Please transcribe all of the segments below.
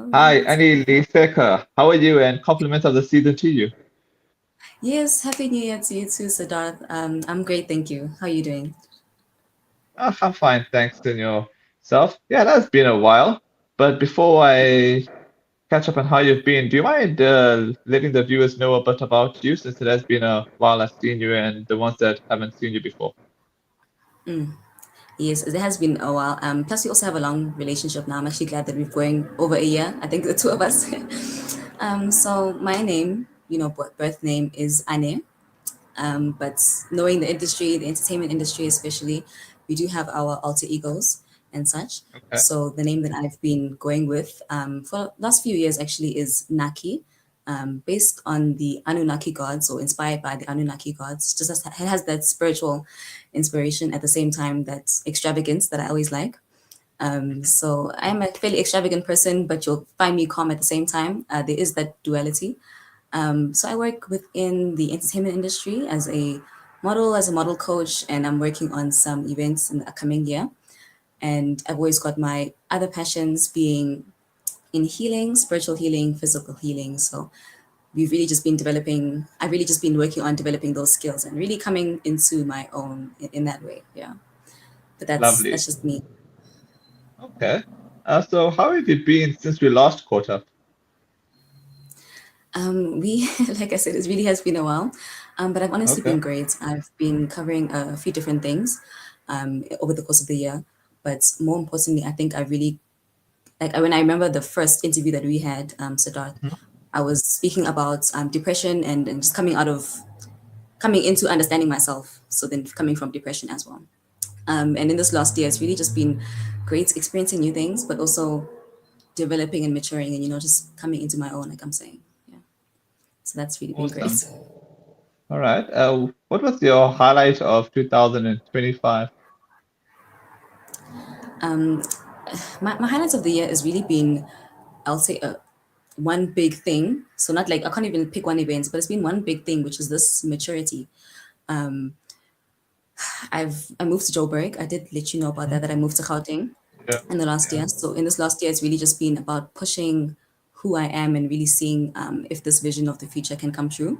All Hi, right. Annie Lee. How are you? And compliments of the season to you. Yes, Happy New Year to you too, Siddharth. I'm great, thank you. How are you doing? I'm fine, thanks, and yourself. Yeah, that's been a while. But before I catch up on how you've been, do you mind letting the viewers know a bit about you since it has been a while I've seen you and the ones that haven't seen you before? Yes, it has been a while. Plus, we also have a long relationship now. I'm actually glad that we're going over a year. I think the two of us. So my name, birth name is Ane. But knowing the industry, the entertainment industry especially, we do have our alter egos and such. Okay. So the name that I've been going with for the last few years actually is Naki, based on the Anunnaki gods or inspired by the Anunnaki gods. Just as, it has that spiritual inspiration at the same time that extravagance that I always like. So I'm a fairly extravagant person, but you'll find me calm at the same time. There is that duality. So I work within the entertainment industry as a model coach, and I'm working on some events in the upcoming year. And I've always got my other passions being in healing, spiritual healing, physical healing. So I've really just been working on developing those skills and really coming into my own in that way. Yeah. But Lovely. that's just me. Okay. So how have you been since we last caught up? We, like I said, it really has been a while, but I've honestly Okay. been great. I've been covering a few different things over the course of the year, but more importantly, I think I really when I remember the first interview that we had, Siddharth, Mhm. I was speaking about depression and just coming into understanding myself. So then coming from depression as well. And in this last year, it's really just been great experiencing new things, but also developing and maturing and, just coming into my own, like I'm saying. Yeah. So that's really been great. Awesome. All right. What was your highlight of 2025? Um, my highlights of the year has really been, I'll say, one big thing. So not like I can't even pick one event, but it's been one big thing, which is this maturity. Um, I moved to Joburg. I did let you know about Mhm. that I moved to Gauteng Yeah. in the last Yeah. year. So in this last year, it's really just been about pushing who I am and really seeing if this vision of the future can come true.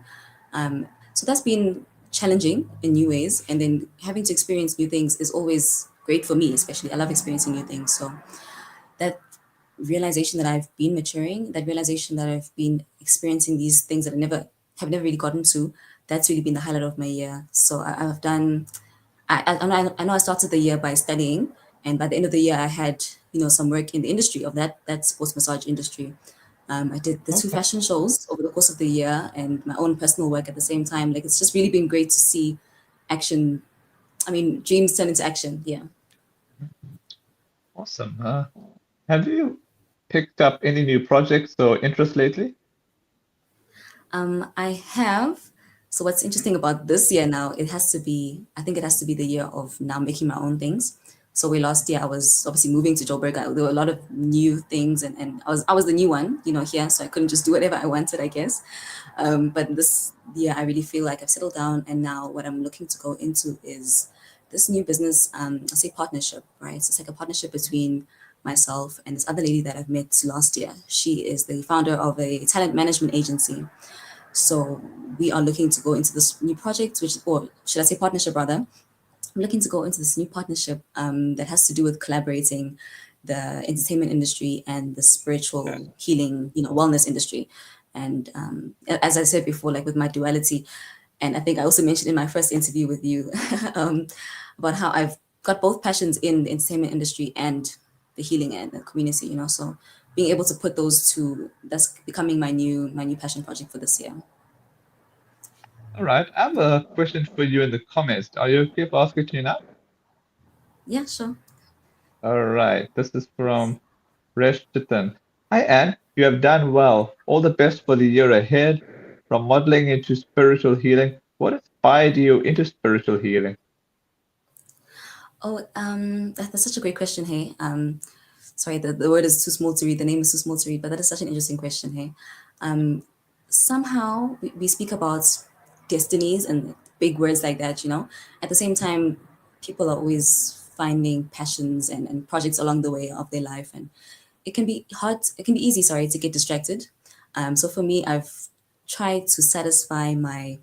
So that's been challenging in new ways, and then having to experience new things is always great for me. Especially, I love experiencing new things. So that realization that I've been maturing, that realization that I've been experiencing these things that I never really gotten to, that's really been the highlight of my year. So I've done I know I started the year by studying, and by the end of the year, I had some work in the industry of that sports massage industry. I did the two Okay. fashion shows over the course of the year and my own personal work at the same time. Like it's just really been great to see action. I mean, dreams turn into action. Yeah. Awesome. Have you picked up any new projects or interests lately? I have. So what's interesting about this year now, I think it has to be the year of now making my own things. So we last year I was obviously moving to Joburg. There were a lot of new things and I was the new one, here, so I couldn't just do whatever I wanted, I guess. But this year I really feel like I've settled down and now what I'm looking to go into is this new business, I'll say partnership, right? So it's like a partnership between myself and this other lady that I've met last year. She is the founder of a talent management agency, so we are looking to go into this new project, or should I say partnership rather? I'm looking to go into this new partnership that has to do with collaborating the entertainment industry and the spiritual Yes. healing, wellness industry. And as I said before, like with my duality, and I think I also mentioned in my first interview with you um, about how I've got both passions in the entertainment industry and the healing and the community, so being able to put those two, that's becoming my new passion project for this year. All right. I have a question for you in the comments. Are you okay if I ask it to you now? Yeah, sure. All right. This is from Resh Chitan. Hi, Anne. You have done well. All the best for the year ahead. From modeling into spiritual healing, what inspired you into spiritual healing? Oh, that's such a great question. Hey, sorry, the word is too small to read. The name is too small to read, but that is such an interesting question. Hey, um, somehow we speak about destinies and big words like that. At the same Mhm. time, people are always finding passions and projects along the way of their life, and it can be hard, it can be easy, sorry, to get distracted. So for me, I've tried to satisfy my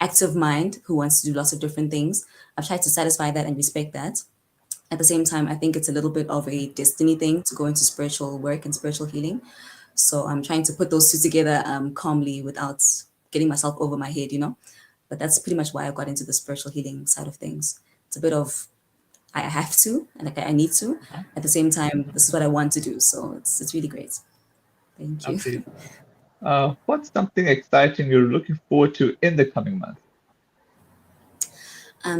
active mind who wants to do lots of different things. I've tried to satisfy that and respect that. At the same time, I think it's a little bit of a destiny thing to go into spiritual work and spiritual healing. So I'm trying to put those two together calmly without getting myself over my head, you know. But that's pretty much why I got into the spiritual healing side of things. It's a bit of I have to and like I need to. Uh-huh. At the same time, this is what I want to do. So it's really great. Thank you. Lovely. What's something exciting you're looking forward to in the coming months?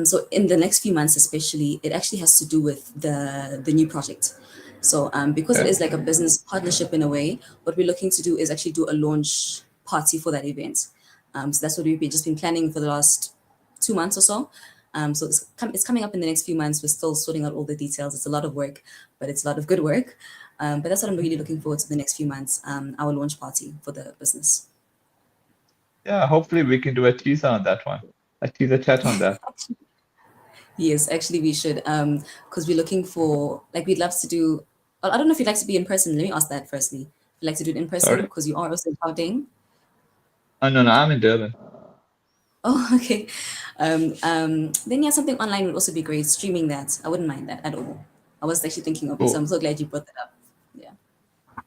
So in the next few months, especially, it actually has to do with the new project. So because it Okay. is like a business partnership in a way, what we're looking to do is actually do a launch party for that event. So that's what just been planning for the last 2 months or so. So it's coming up in the next few months. We're still sorting out all the details. It's a lot of work, but it's a lot of good work. But that's what I'm really looking forward to the next few months. Our launch party for the business. Yeah, hopefully we can do a teaser on that one. A teaser chat on that. Yes, actually, we should. Because we're looking for like we'd love to do. Well, I don't know if you'd like to be in person. Let me ask that firstly. If you'd like to do it in person, Sorry? because you are also in Gauteng. Oh, no, no, I'm in Durban. Oh, okay. Then yeah, something online would also be great. Streaming that, I wouldn't mind that at all. I was actually thinking of it, so Cool. I'm so glad you brought that up. Yeah.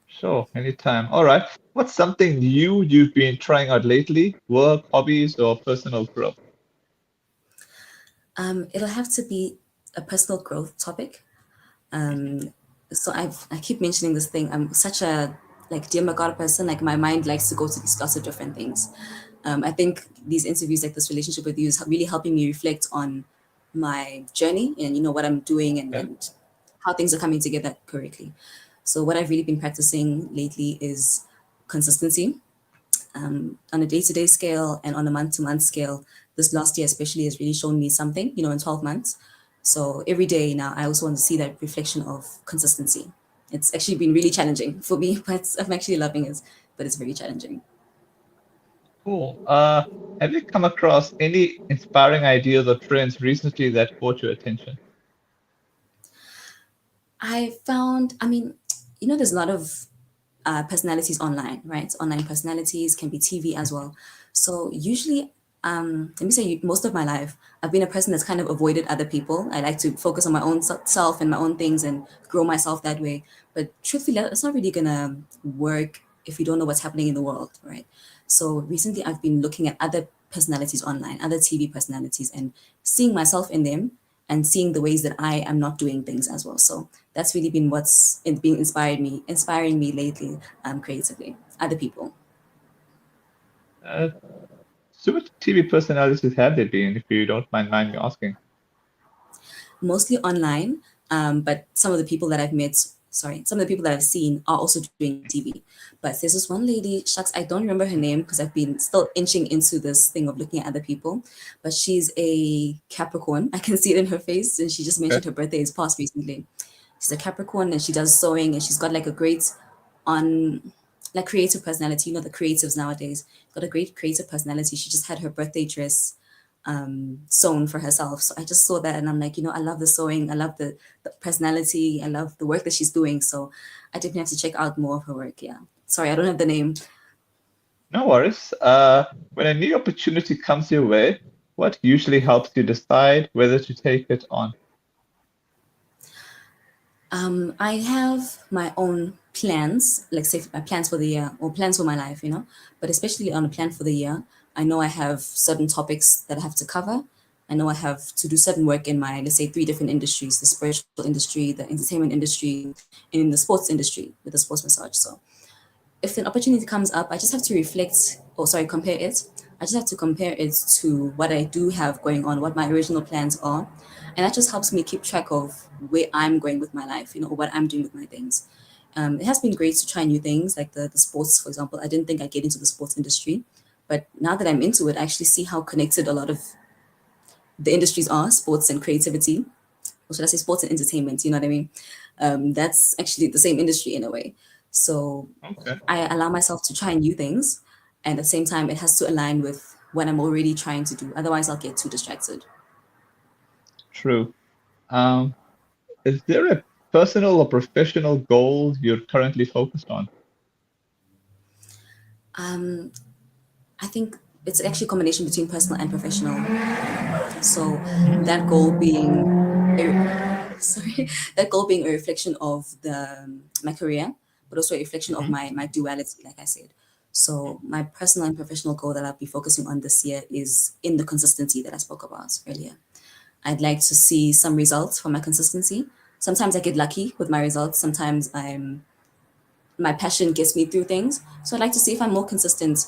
Sure, anytime. All right. What's something new you've been trying out lately? Work, hobbies, or personal growth? It'll have to be a personal growth topic. Um, so I keep mentioning this thing. I'm such a like dear God person. Like my mind likes to go to these lots of different things. I think these interviews, like this relationship with you, is really helping me reflect on my journey and what I'm doing Okay. and how things are coming together correctly. So what I've really been practicing lately is consistency on a day-to-day scale and on a month-to-month scale. This last year especially has really shown me something, in 12 months. So every day now I also want to see that reflection of consistency. It's actually been really challenging for me, but I'm actually loving it, but it's very challenging. Cool. Have you come across any inspiring ideas or trends recently that caught your attention? I found, I mean, there's a lot of personalities online, right? Online personalities can be TV as well. So usually, let me say, most of my life, I've been a person that's kind of avoided other people. I like to focus on my own self and my own things and grow myself that way. But truthfully, that's not really gonna work if you don't know what's happening in the world, right? So recently, I've been looking at other personalities online, other TV personalities, and seeing myself in them and seeing the ways that I am not doing things as well. So that's really been been inspiring me lately, creatively. Other people, Uh, so which TV personalities have they been, if you don't mind me asking? mostly online, but some of the people that I've seen are also doing TV. But there's this one lady, shucks, I don't remember her name because I've been still inching into this thing of looking at other people. But she's a Capricorn. I can see it in her face, and she just Okay. mentioned her birthday is passed recently. She's a Capricorn and she does sewing and she's got like a great on like creative personality. The creatives nowadays got a great creative personality. She just had her birthday dress sewn for herself. So I just saw that and I'm like, I love the sewing. I love the personality. I love the work that she's doing. So I definitely have to check out more of her work. Yeah. Sorry, I don't have the name. No worries. When a new opportunity comes your way, what usually helps you decide whether to take it on? I have my own plans, like say my plans for the year or plans for my life, but especially on a plan for the year, I know I have certain topics that I have to cover. I know I have to do certain work in my, let's say, three different industries: the spiritual industry, the entertainment industry, and in the sports industry with the sports massage. So if an opportunity comes up, I just have to reflect, or sorry, compare it. I just have to compare it to what I do have going on, what my original plans are. And that just helps me keep track of where I'm going with my life, or what I'm doing with my things. It has been great to try new things, like the sports, for example. I didn't think I'd get into the sports industry. But now that I'm into it, I actually see how connected a lot of the industries are, sports and creativity, or should I say sports and entertainment, you know what I mean? That's actually the same industry in a way. So Okay. I allow myself to try new things, and at the same time, it has to align with what I'm already trying to do. Otherwise, I'll get too distracted. True. Um, is there a personal or professional goal you're currently focused on? Um, I think it's actually a combination between personal and professional. So that goal being a, sorry, that goal being a reflection of my career, but also a reflection of Hmm. my duality, like I said. So my personal and professional goal that I'll be focusing on this year is in the consistency that I spoke about earlier. I'd like to see some results from my consistency. Sometimes I get lucky with my results. Sometimes my passion gets me through things. So I'd like to see if I'm more consistent.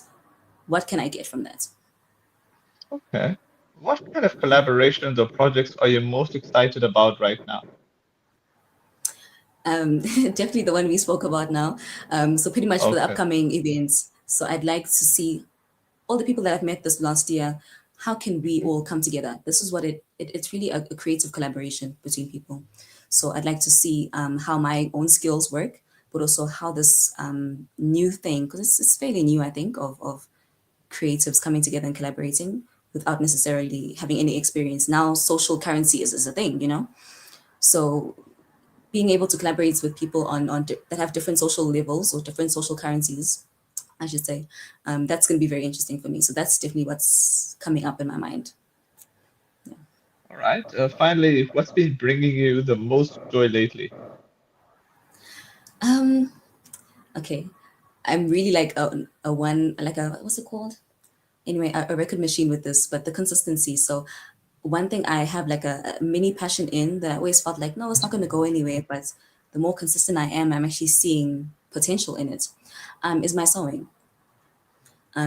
What can I get from that? Okay. What kind of collaborations or projects are you most excited about right now? Definitely the one we spoke about now. So pretty much for the Okay. upcoming events. So I'd like to see all the people that I've met this last year. How can we Mhm. all come together? This is what it's really a creative collaboration between people. So I'd like to see how my own skills work, but also how this new thing, because it's fairly new, I think, of creatives coming together and collaborating without necessarily having any experience. Now, social currency is a thing, you know? So being able to collaborate with people that have different social levels or different social currencies, I should say, that's going to be very interesting for me. So that's definitely what's coming up in my mind. All right. Finally, what's been bringing you the most joy lately? Um, okay, I'm really like a one like a what's it called? Anyway, a record machine with this, but the consistency. So one thing I have like a mini passion in that I always felt like no, it's not going to go anywhere. But the more consistent I am, I'm actually seeing potential in it. Is my sewing.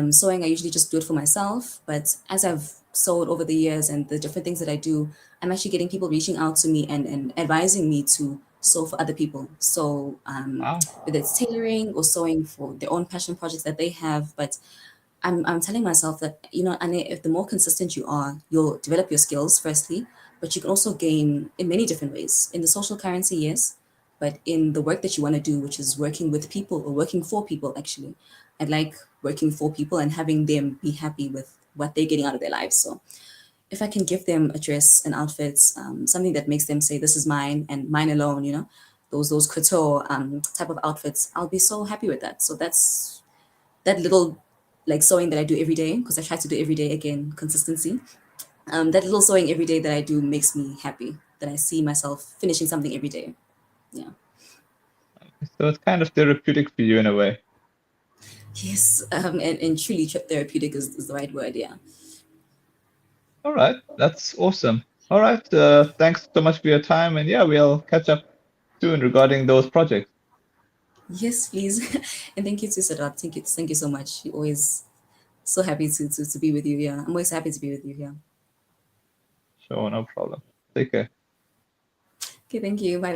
Sewing, I usually just do it for myself, but as I've sewed over the years and the different things that I do, I'm actually getting people reaching out to me and advising me to sew for other people. So Wow. whether it's tailoring or sewing for their own passion projects that they have, but I'm telling myself that, you know, and if the more consistent you are, you'll develop your skills firstly, but you can also gain in many different ways. In the social currency, yes, but in the work that you want to do, which is working with people or working for people, actually, I like working for people and having them be happy with what they're getting out of their lives. So if I can give them a dress, an outfit, something that makes them say, "This is mine and mine alone," you know, those couture type of outfits, I'll be so happy with that. So that's that little like sewing that I do every day because I try to do every day again, consistency. That little sewing every day that I do makes me happy. That I see myself finishing something every day. Yeah. So it's kind of therapeutic for you in a way. Yes. And truly therapeutic is the right word. Yeah. All right. That's awesome. All right. Thanks so much for your time. And yeah, we'll catch up soon regarding those projects. Yes, please. And thank you to Siddharth. Thank you so much. You always so happy to be with you. Yeah. I'm always happy to be with you. Yeah. Sure, no problem. Take care. Okay. Thank you. Bye.